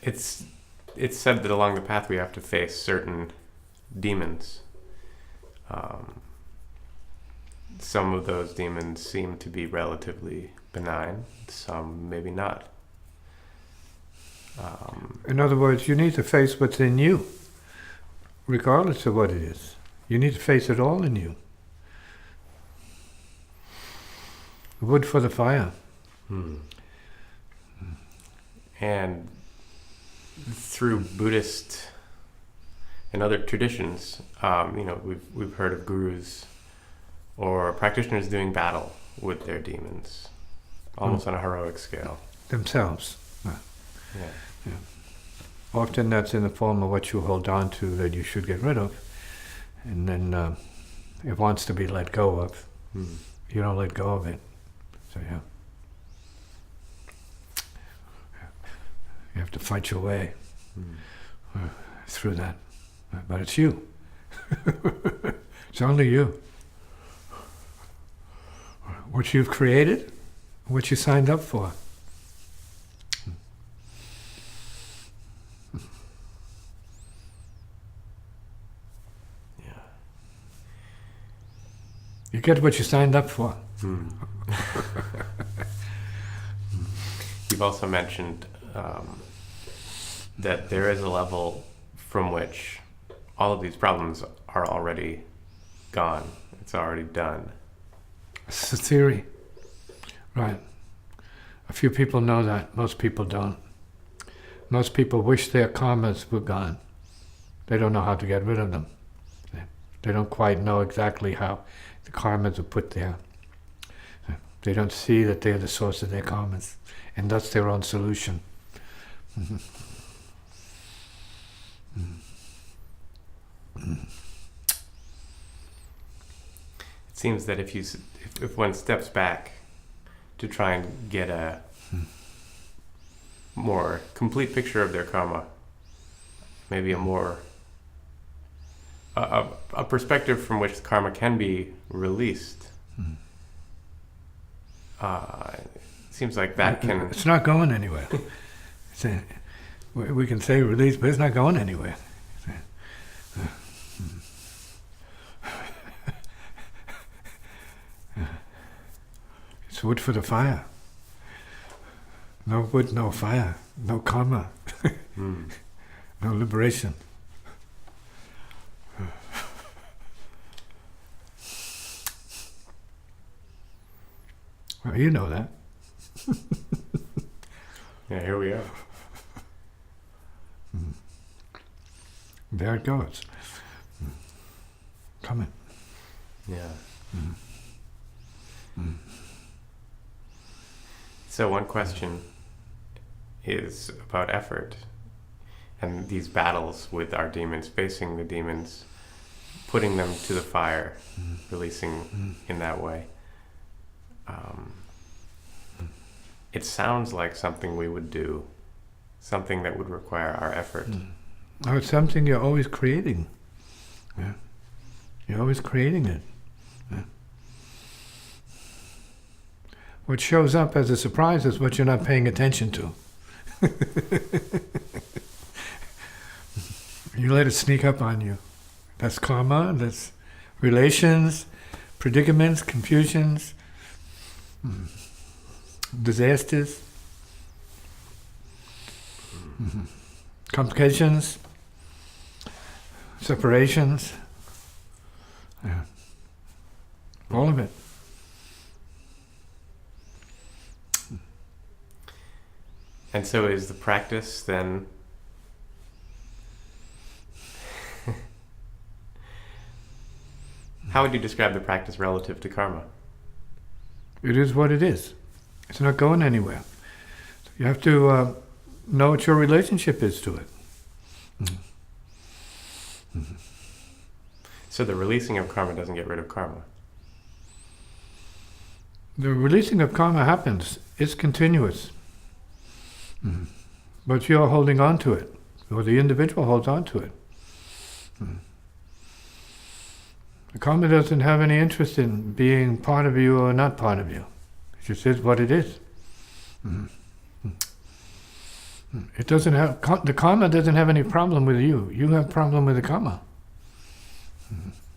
it's said that along the path we have to face certain demons. Some of those demons seem to be relatively benign, some maybe not. In other words, you need to face what's in you, regardless of what it is. You need to face it all in you. Wood for the fire. And through Buddhist and other traditions, we've heard of gurus or practitioners doing battle with their demons, almost on a heroic scale. Themselves. Yeah. Often that's in the form of what you hold on to that you should get rid of. And then it wants to be let go of. You don't let go of it. So yeah. You have to fight your way through that. But it's you. It's only you. What you've created, what you signed up for. Yeah. You get what you signed up for. You've also mentioned that there is a level from which all of these problems are already gone. It's already done. It's a theory. Right. A few people know that. Most people don't. Most people wish their karmas were gone. They don't know how to get rid of them. They don't quite know exactly how the karmas are put there. They don't see that they're the source of their karmas, and that's their own solution. It seems that if one steps back to try and get a more complete picture of their karma, maybe a perspective from which the karma can be released. It seems like that can... It's not going anywhere. We can say release, but it's not going anywhere. It's wood for the fire. No wood, no fire. No karma. No liberation. Well, you know that. Yeah, here we are. There it goes. Coming. Yeah. So one question is about effort and these battles with our demons, facing the demons, putting them to the fire, releasing in that way. It sounds like something we would do, something that would require our effort. Oh, it's something you're always creating. Yeah. You're always creating it. Yeah. What shows up as a surprise is what you're not paying attention to. You let it sneak up on you. That's karma, that's relations, predicaments, confusions, disasters, complications, separations. Yeah. All of it. And so is the practice then how would you describe the practice relative to karma? It is what it is. It's not going anywhere. You have to know what your relationship is to it. So the releasing of karma doesn't get rid of karma. The releasing of karma happens. It's continuous. But you're holding on to it, or the individual holds on to it. The karma doesn't have any interest in being part of you or not part of you. It just is what it is. It doesn't have the karma doesn't have any problem with you. You have problem with the karma.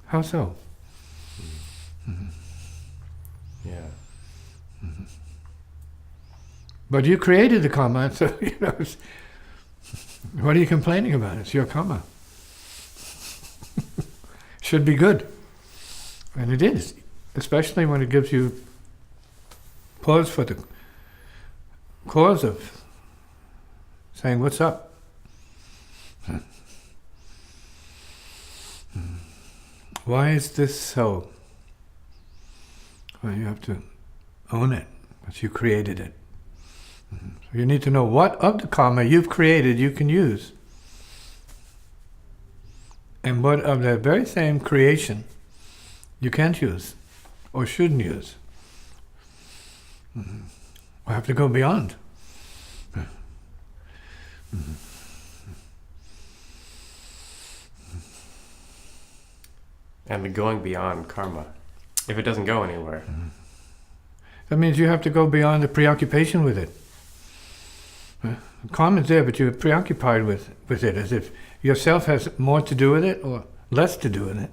How so? Yeah. But you created the karma, so what are you complaining about? It's your karma. Should be good, and it is, especially when it gives you pause for the cause of saying, "What's up?" Why is this so? Well, you have to own it, because you created it. So you need to know what of the karma you've created you can use, and what of that very same creation you can't use or shouldn't use. We have to go beyond. And the going beyond karma, if it doesn't go anywhere. That means you have to go beyond the preoccupation with it. Karma's there, but you're preoccupied with it, as if yourself has more to do with it or less to do with it.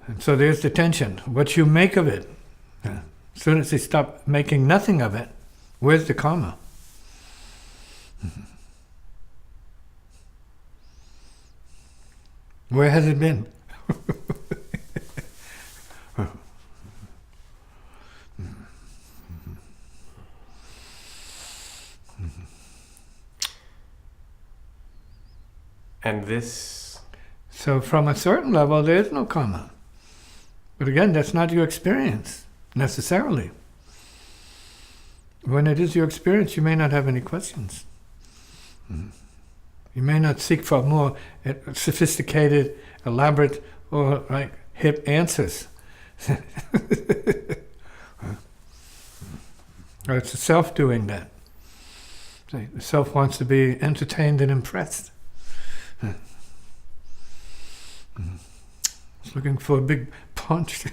And so there's the tension. What you make of it. As soon as you stop making nothing of it, where's the karma? Where has it been? And this... So from a certain level, there is no karma. But again, that's not your experience, necessarily. When it is your experience, you may not have any questions. You may not seek for more sophisticated, elaborate, or hip answers. Or it's the self doing that. The self wants to be entertained and impressed. It's looking for a big punch.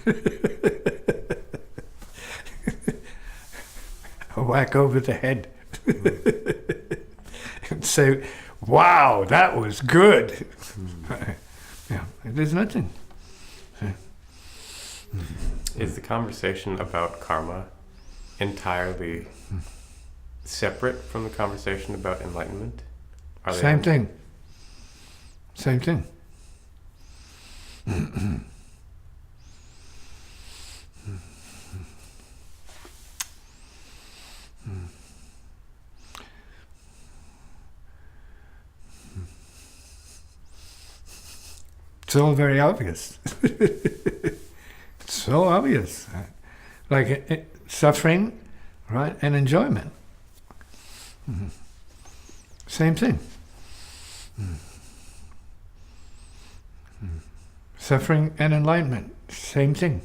A whack over the head. And say, wow, that was good. Yeah, there's nothing. Is the conversation about karma entirely separate from the conversation about enlightenment? Are they Same thing. Same thing. It's all very obvious. It's so obvious. Like suffering, right, and enjoyment. Same thing. Suffering and enlightenment, same thing.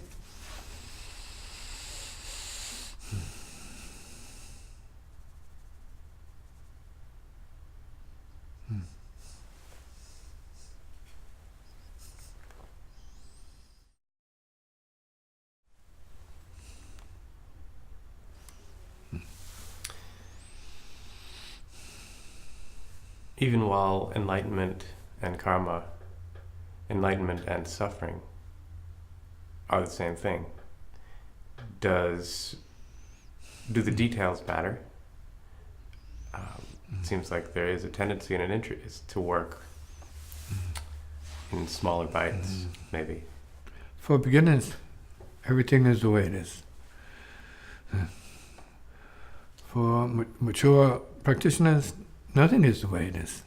Even while enlightenment and karma, enlightenment and suffering are the same thing, do the details matter? It seems like there is a tendency and an interest to work in smaller bites, maybe. For beginners, everything is the way it is. For mature practitioners, nothing is the way it is.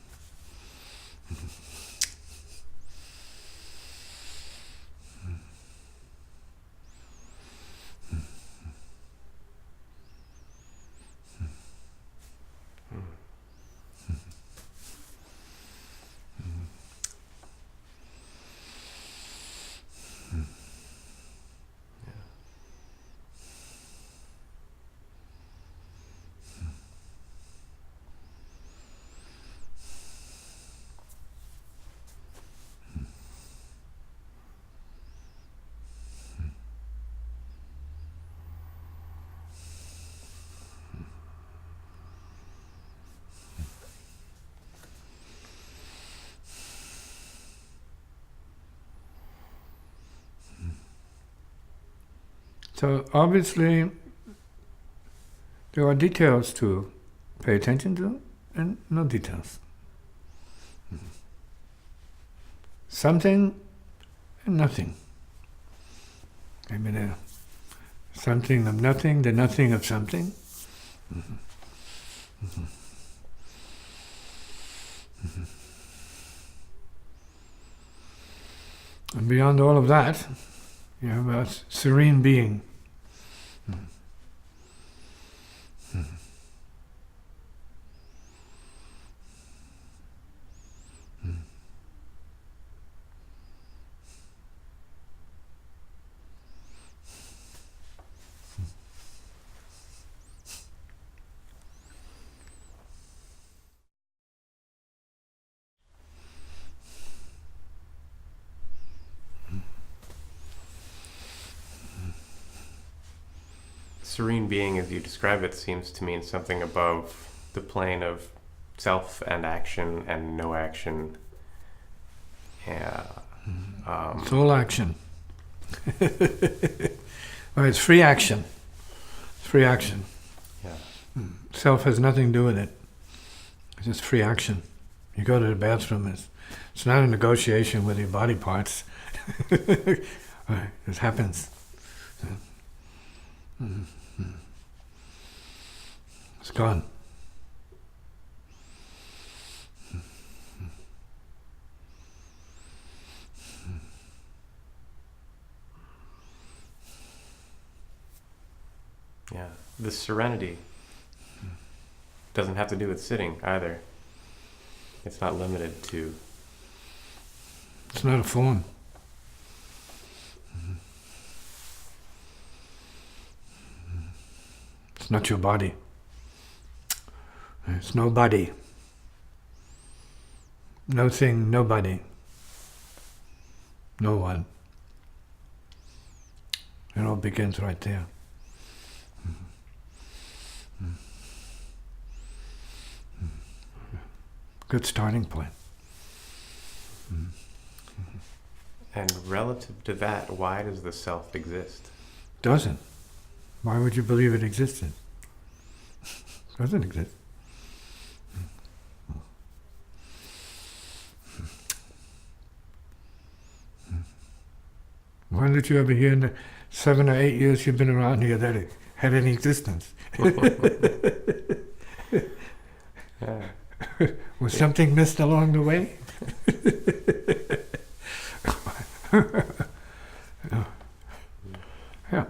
So obviously there are details to pay attention to and no details. Something and nothing. Maybe the something of nothing, the nothing of something. And beyond all of that, you have a serene being. Serene being, as you describe it, seems to mean something above the plane of self and action and no action. Yeah. It's all action. Well, it's free action. It's free action. Yeah. Self has nothing to do with it. It's just free action. You go to the bathroom, it's not a negotiation with your body parts. It happens. It's gone. Yeah. The serenity doesn't have to do with sitting either. It's not limited to. It's not a form. It's not your body. It's nobody. No thing, nobody. No one. It all begins right there. Good starting point. And relative to that, why does the self exist? Doesn't. Why would you believe it existed? Doesn't exist. When did you ever hear in the 7 or 8 years you've been around here that it had any existence? Yeah. Was something missed along the way? Yeah.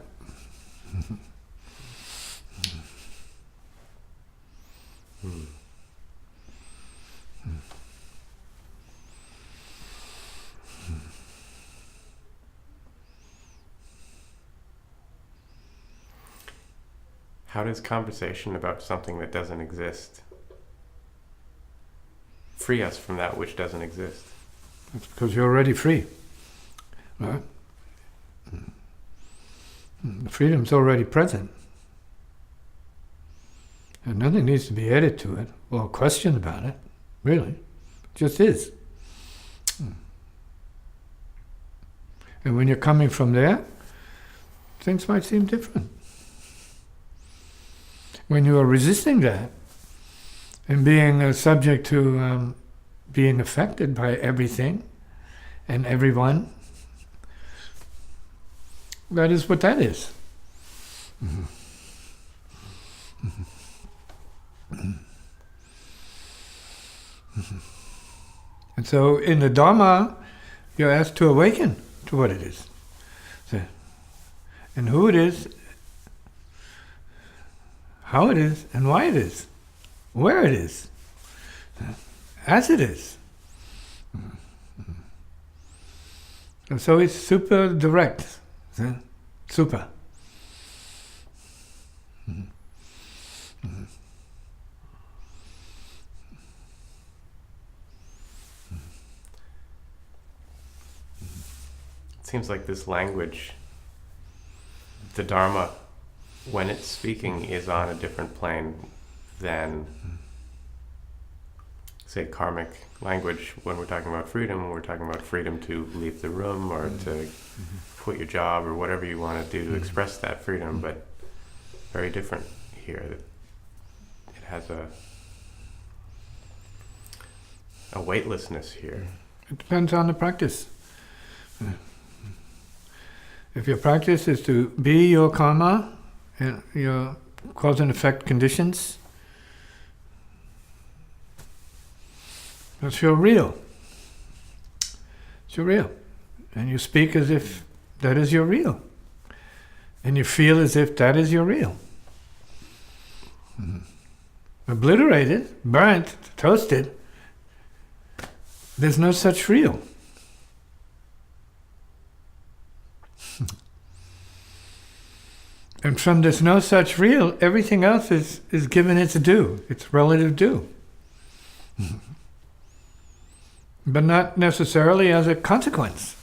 How does conversation about something that doesn't exist free us from that which doesn't exist? That's because you're already free. Right? The freedom's already present. And nothing needs to be added to it or questioned about it, really. It just is. And when you're coming from there, things might seem different. When you are resisting that and being subject to being affected by everything and everyone, that is what that is. And so in the Dharma, you're asked to awaken to what it is. And who it is, how it is, and why it is, where it is, as it is. And so it's super direct. Super. It seems like this language, the Dharma, when it's speaking, is on a different plane than, say, karmic language when we're talking about freedom to leave the room or to quit your job or whatever you want to do to express that freedom, but very different here. It has a weightlessness here. It depends on the practice. If your practice is to be your karma, and your cause and effect conditions, that's your real. It's your real. And you speak as if that is your real. And you feel as if that is your real. Obliterated, burnt, toasted, there's no such real. And from this no such real, everything else is given its due, its relative due. But not necessarily as a consequence.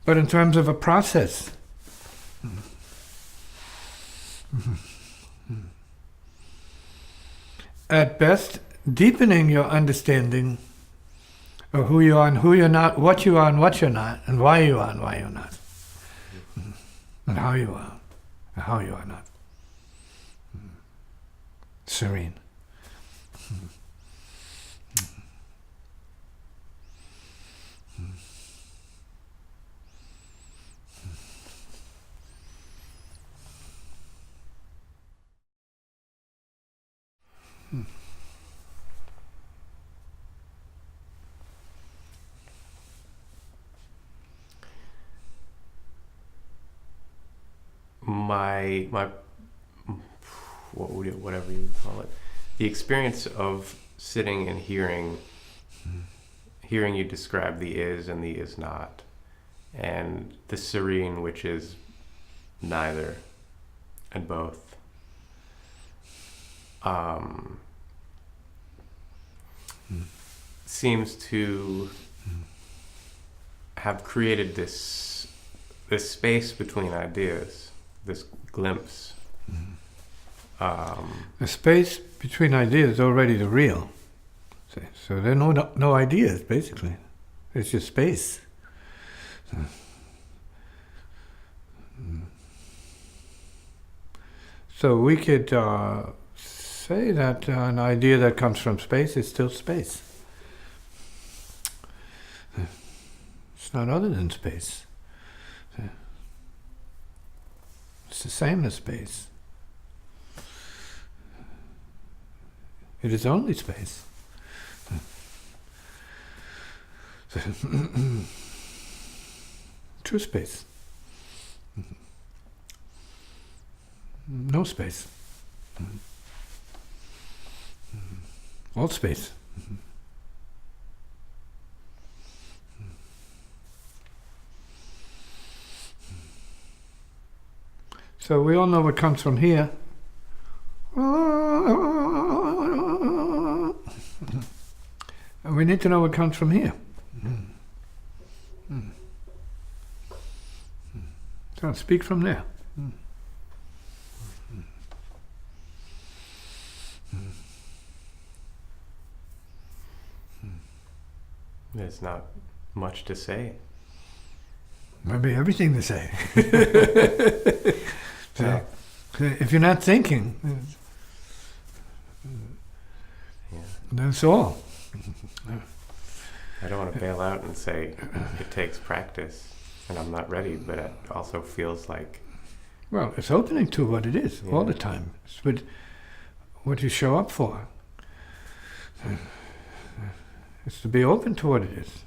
But in terms of a process. At best, deepening your understanding of who you are and who you're not, what you are and what you're not, and why you are and why you're not, and how you are and how you are not. Serene. My whatever you call it, the experience of sitting and hearing you describe the is and the is not, and the serene, which is neither and both, seems to have created this space between ideas, this glimpse. The space between ideas is already the real. So there are no ideas, basically. It's just space. So we could say that an idea that comes from space is still space. It's not other than space. It's the same as space. It is only space. True space. No space. All space. So we all know what comes from here. And we need to know what comes from here. So speak from there. There's not much to say. Maybe everything to say. So, if you're not thinking, that's all. I don't want to bail out and say it takes practice and I'm not ready, but it also feels like... Well, it's opening to what it is all the time. It's what you show up for. It's to be open to what it is.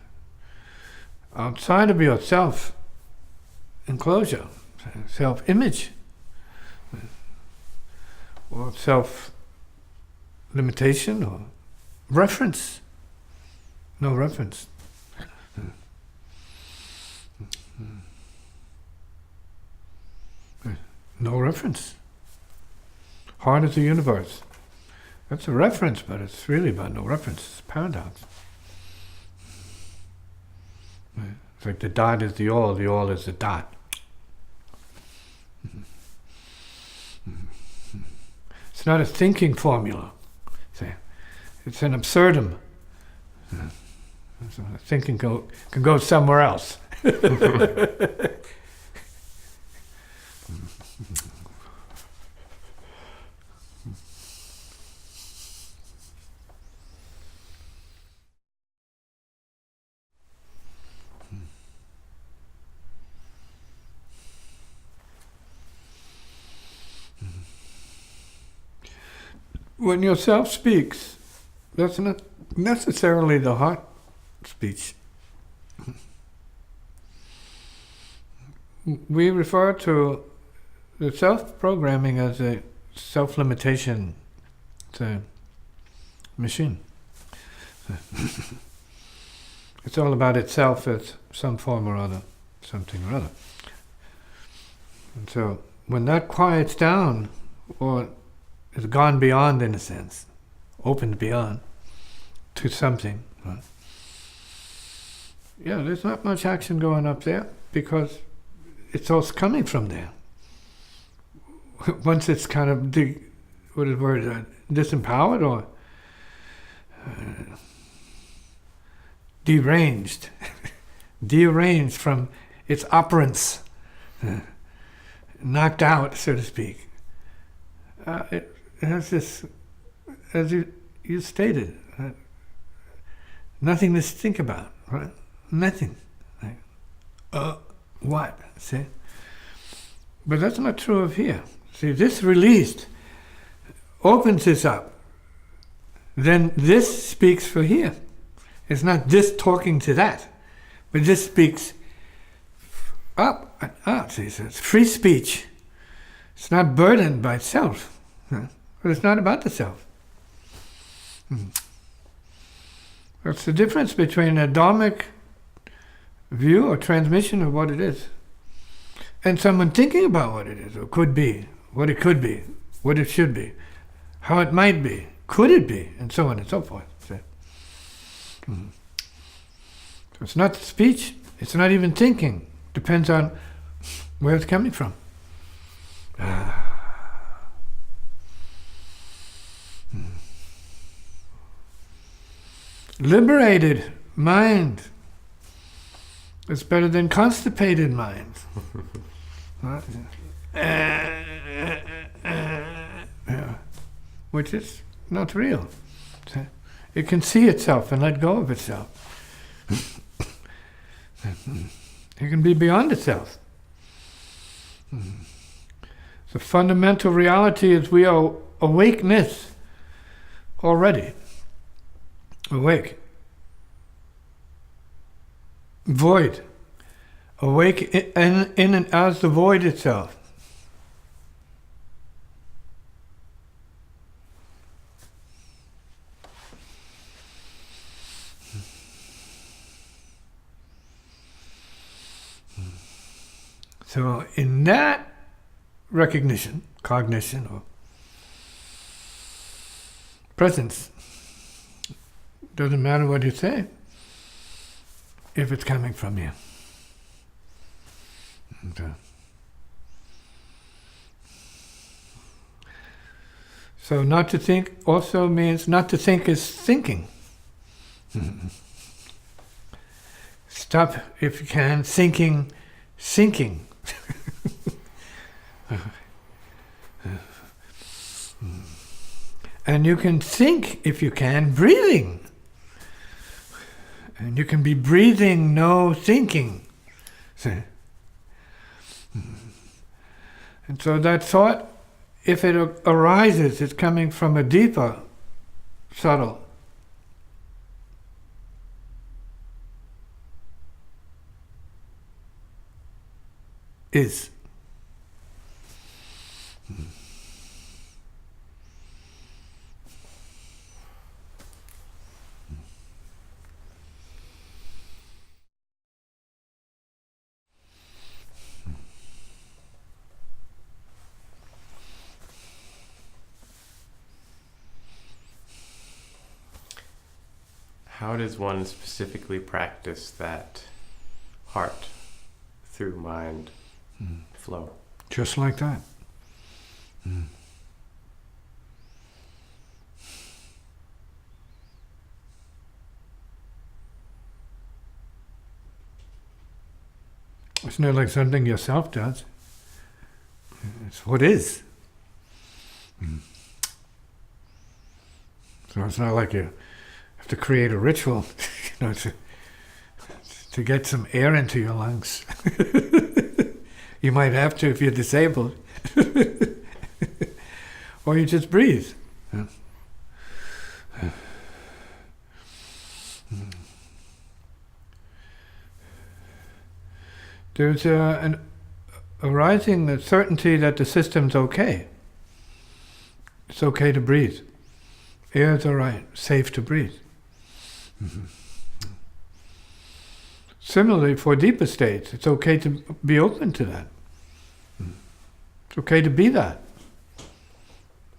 Outside of your self-enclosure, self-image, or self-limitation, or reference. No reference. No reference. Heart is the universe. That's a reference, but it's really about no reference. It's paradox. It's like the dot is the all is the dot. It's not a thinking formula. It's an absurdum. So thinking can go somewhere else. When yourself speaks, that's not necessarily the heart speech. We refer to the self-programming as a self-limitation. It's a machine. It's all about itself as some form or other, something or other. And so when that quiets down, or is gone beyond, in a sense, opened beyond to something, right? Yeah, there's not much action going up there because it's all coming from there. Once it's kind of disempowered or deranged, deranged from its operance, knocked out, so to speak. It has this, as you stated, nothing to think about, right? Nothing. Like, what? See? But that's not true of here. See, this released opens this up. Then this speaks for here. It's not this talking to that, but this speaks up and out. See, so it's free speech. It's not burdened by self. But it's not about the self. That's the difference between a dharmic view or transmission of what it is and someone thinking about what it is, or could be, what it could be, what it should be, how it might be, could it be, and so on and so forth. So it's not speech, it's not even thinking. Depends on where it's coming from. Liberated mind is better than constipated mind. Which is not real. It can see itself and let go of itself. It can be beyond itself. The fundamental reality is we are awakeness already. Awake. Void. Awake in and as the void itself. So in that recognition, cognition, or presence, doesn't matter what you say if it's coming from you. And, so not to think also means not to think is thinking. Stop, if you can, thinking, sinking. And you can think, if you can, breathing. And you can be breathing, no thinking. See? And so that thought, if it arises, it's coming from a deeper, subtle. Is. How does one specifically practice that heart through mind flow? Just like that. It's not like something yourself does. It's what is. So it's not like you have to create a ritual, to get some air into your lungs. You might have to if you're disabled. Or you just breathe. There's an arising certainty that the system's okay. It's okay to breathe. Air's all right, safe to breathe. Similarly, for deeper states, it's okay to be open to that. It's okay to be that.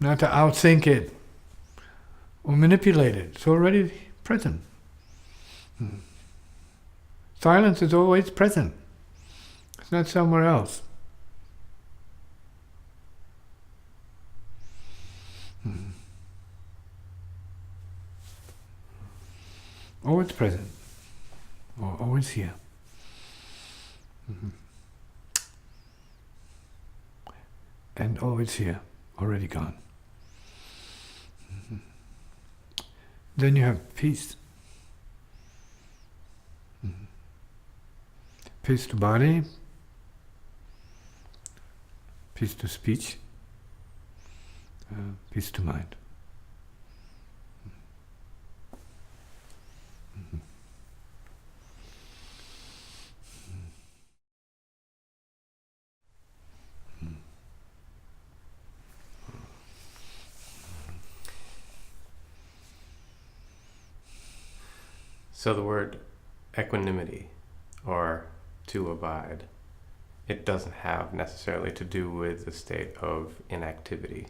Not to outthink it or manipulate it. It's already present. Silence is always present. It's not somewhere else. Always present. Or always here. And always here. Already gone. Then you have peace. Peace to body, peace to speech, peace to mind. So the word equanimity, or to abide, it doesn't have necessarily to do with the state of inactivity.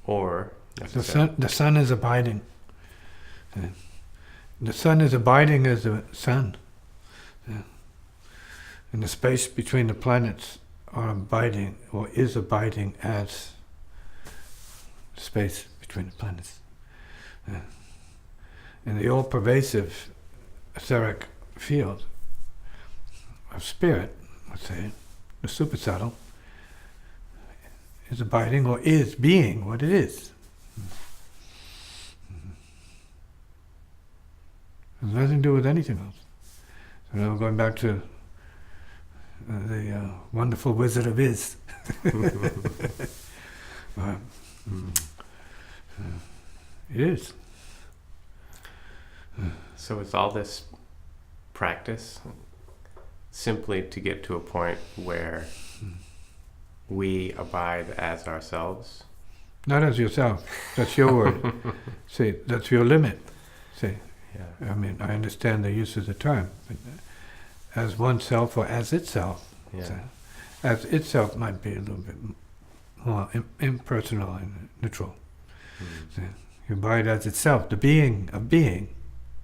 Or the sun is abiding. The sun is abiding as the sun. And the space between the planets are abiding, or is abiding as space between the planets. And the all-pervasive etheric field of spirit, let's say, the supersubtle, is abiding or is being what it is. It has nothing to do with anything else. So now we're going back to the wonderful Wizard of Iz. It is. So it's all this practice simply to get to a point where we abide as ourselves? Not as yourself. That's your word. See, that's your limit. See, Yeah. I mean, I understand the use of the term, but as oneself or as itself. Yeah. So, as itself might be a little bit more impersonal and neutral. So, you abide as itself, the being of being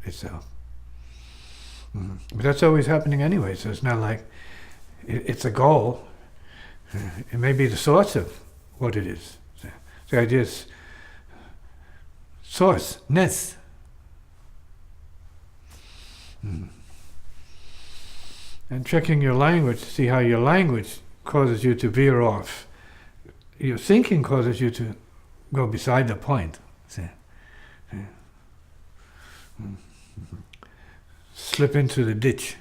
itself. But that's always happening anyway, so it's not like it's a goal. It may be the source of what it is. So the idea is source-ness. And checking your language to see how your language causes you to veer off. Your thinking causes you to go beside the point. See? Slip into the ditch.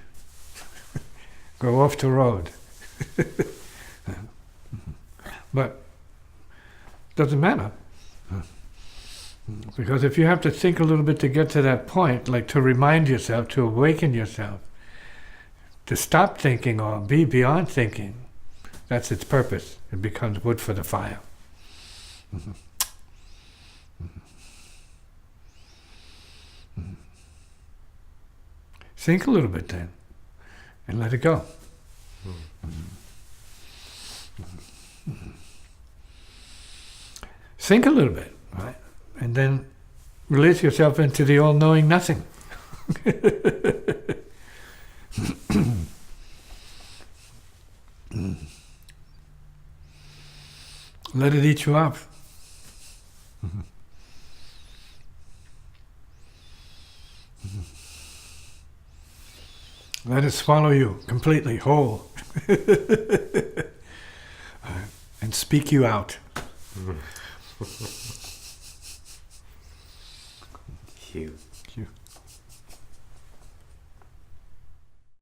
Go off the road. But doesn't matter. Because if you have to think a little bit to get to that point, like to remind yourself, to awaken yourself, to stop thinking or be beyond thinking, that's its purpose. It becomes wood for the fire. Think a little bit then, and let it go. Think a little bit, right? And then release yourself into the all-knowing nothing. Let it eat you up. Let it swallow you completely whole. And speak you out. Phew.